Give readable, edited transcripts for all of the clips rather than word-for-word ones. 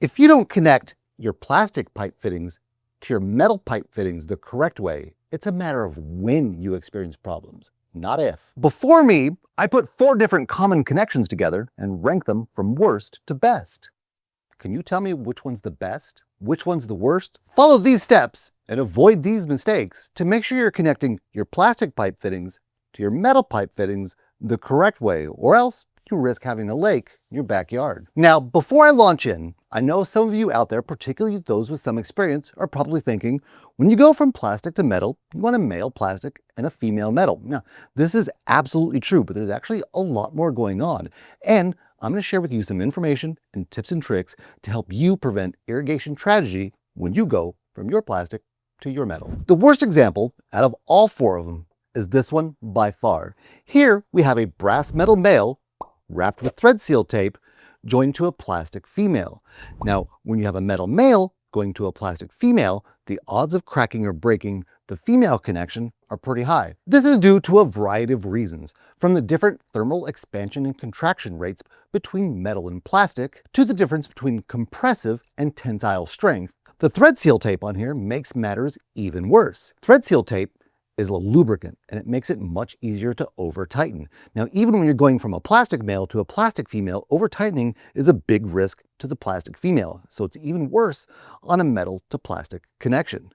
If you don't connect your plastic pipe fittings to your metal pipe fittings the correct way, it's a matter of when you experience problems, not if. Before me, I put 4 different common connections together and ranked them from worst to best. Can you tell me which one's the best? Which one's the worst? Follow these steps and avoid these mistakes to make sure you're connecting your plastic pipe fittings to your metal pipe fittings the correct way, or else you risk having a lake in your backyard. Now, before I launch in, I know some of you out there, particularly those with some experience, are probably thinking, when you go from plastic to metal, you want a male plastic and a female metal. Now, this is absolutely true, but there's actually a lot more going on. And I'm going to share with you some information and tips and tricks to help you prevent irrigation tragedy when you go from your plastic to your metal. The worst example out of all 4 of them is this one by far. Here we have a brass metal male wrapped with thread seal tape joined to a plastic female. Now, when you have a metal male going to a plastic female, the odds of cracking or breaking the female connection are pretty high. This is due to a variety of reasons, from the different thermal expansion and contraction rates between metal and plastic, to the difference between compressive and tensile strength. The thread seal tape on here makes matters even worse. Thread seal tape is a lubricant, and it makes it much easier to over-tighten. Now, even when you're going from a plastic male to a plastic female, over-tightening is a big risk to the plastic female, so it's even worse on a metal to plastic connection.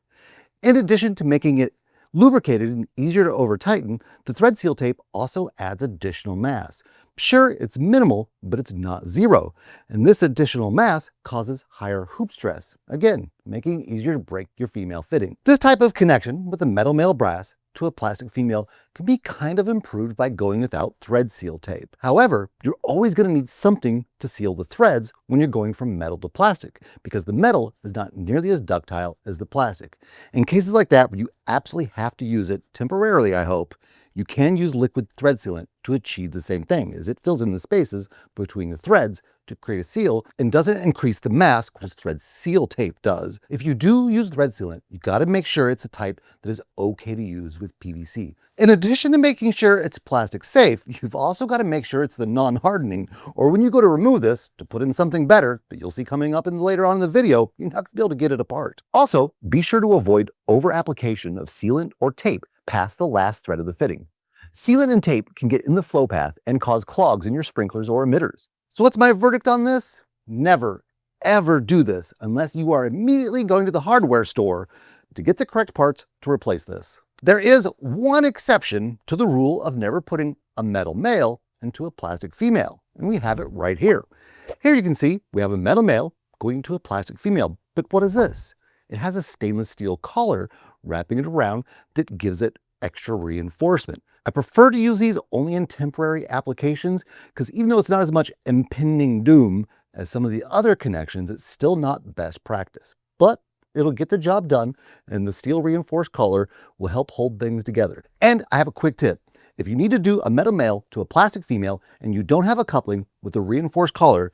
In addition to making it lubricated and easier to over-tighten, the thread seal tape also adds additional mass. Sure, it's minimal, but it's not zero, and this additional mass causes higher hoop stress, again, making it easier to break your female fitting. This type of connection with a metal male brass to a plastic female can be kind of improved by going without thread seal tape. However, you're always going to need something to seal the threads when you're going from metal to plastic, because the metal is not nearly as ductile as the plastic. In cases like that where you absolutely have to use it, temporarily I hope, you can use liquid thread sealant to achieve the same thing, as it fills in the spaces between the threads to create a seal and doesn't increase the mass as thread seal tape does. If you do use thread sealant, you got to make sure it's a type that is okay to use with PVC. In addition to making sure it's plastic safe, you've also got to make sure it's the non-hardening, or when you go to remove this to put in something better that you'll see coming up later on in the video, you're not going to be able to get it apart. Also, be sure to avoid over-application of sealant or tape past the last thread of the fitting. Sealant and tape can get in the flow path and cause clogs in your sprinklers or emitters. So what's my verdict on this? Never, ever do this unless you are immediately going to the hardware store to get the correct parts to replace this. There is one exception to the rule of never putting a metal male into a plastic female, and we have it right here. Here you can see we have a metal male going to a plastic female, but what is this? It has a stainless steel collar wrapping it around that gives it extra reinforcement. I prefer to use these only in temporary applications because even though it's not as much impending doom as some of the other connections, it's still not best practice. But it'll get the job done, and the steel reinforced collar will help hold things together. And I have a quick tip. If you need to do a metal male to a plastic female and you don't have a coupling with a reinforced collar,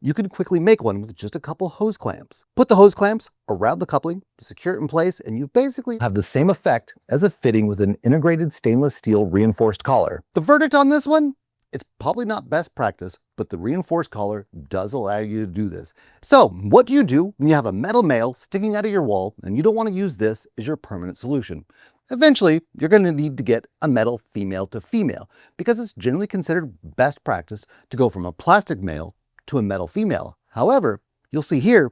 you can quickly make one with just a couple hose clamps. Put the hose clamps around the coupling to secure it in place, and you basically have the same effect as a fitting with an integrated stainless steel reinforced collar. The verdict on this one? It's probably not best practice, but the reinforced collar does allow you to do this. So what do you do when you have a metal male sticking out of your wall and you don't want to use this as your permanent solution? Eventually, you're going to need to get a metal female to female because it's generally considered best practice to go from a plastic male to a metal female. However, you'll see here,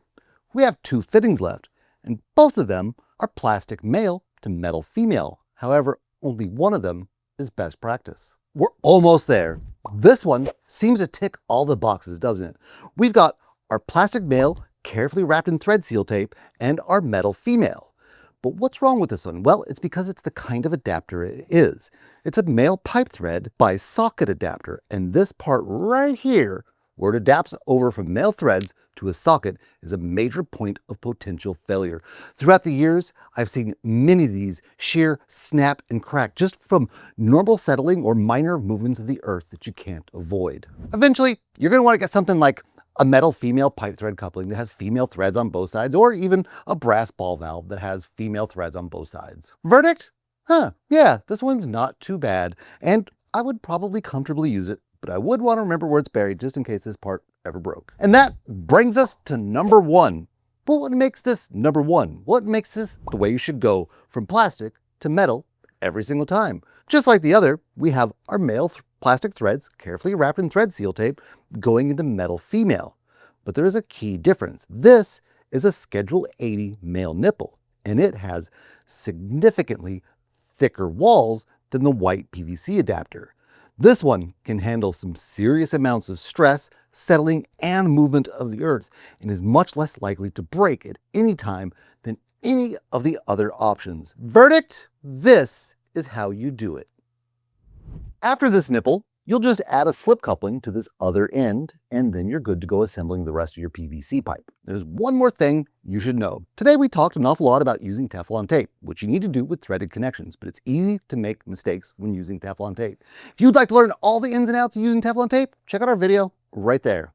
we have 2 fittings left, and both of them are plastic male to metal female. However, only one of them is best practice. We're almost there. This one seems to tick all the boxes, doesn't it? We've got our plastic male carefully wrapped in thread seal tape and our metal female. But what's wrong with this one? Well, it's because it's the kind of adapter it is. It's a male pipe thread by socket adapter, and this part right here where it adapts over from male threads to a socket is a major point of potential failure. Throughout the years, I've seen many of these shear, snap, and crack just from normal settling or minor movements of the earth that you can't avoid. Eventually, you're going to want to get something like a metal female pipe thread coupling that has female threads on both sides, or even a brass ball valve that has female threads on both sides. Verdict? Yeah, this one's not too bad, and I would probably comfortably use it, but I would want to remember where it's buried just in case this part ever broke. And that brings us to number one. But what makes this number one? What makes this the way you should go from plastic to metal every single time? Just like the other, we have our male plastic threads carefully wrapped in thread seal tape going into metal female. But there is a key difference. This is a Schedule 80 male nipple, and it has significantly thicker walls than the white PVC adapter. This one can handle some serious amounts of stress, settling, and movement of the earth, and is much less likely to break at any time than any of the other options. Verdict: this is how you do it. After this nipple, you'll just add a slip coupling to this other end, and then you're good to go assembling the rest of your PVC pipe. There's one more thing you should know. Today we talked an awful lot about using Teflon tape, which you need to do with threaded connections, but it's easy to make mistakes when using Teflon tape. If you'd like to learn all the ins and outs of using Teflon tape, check out our video right there.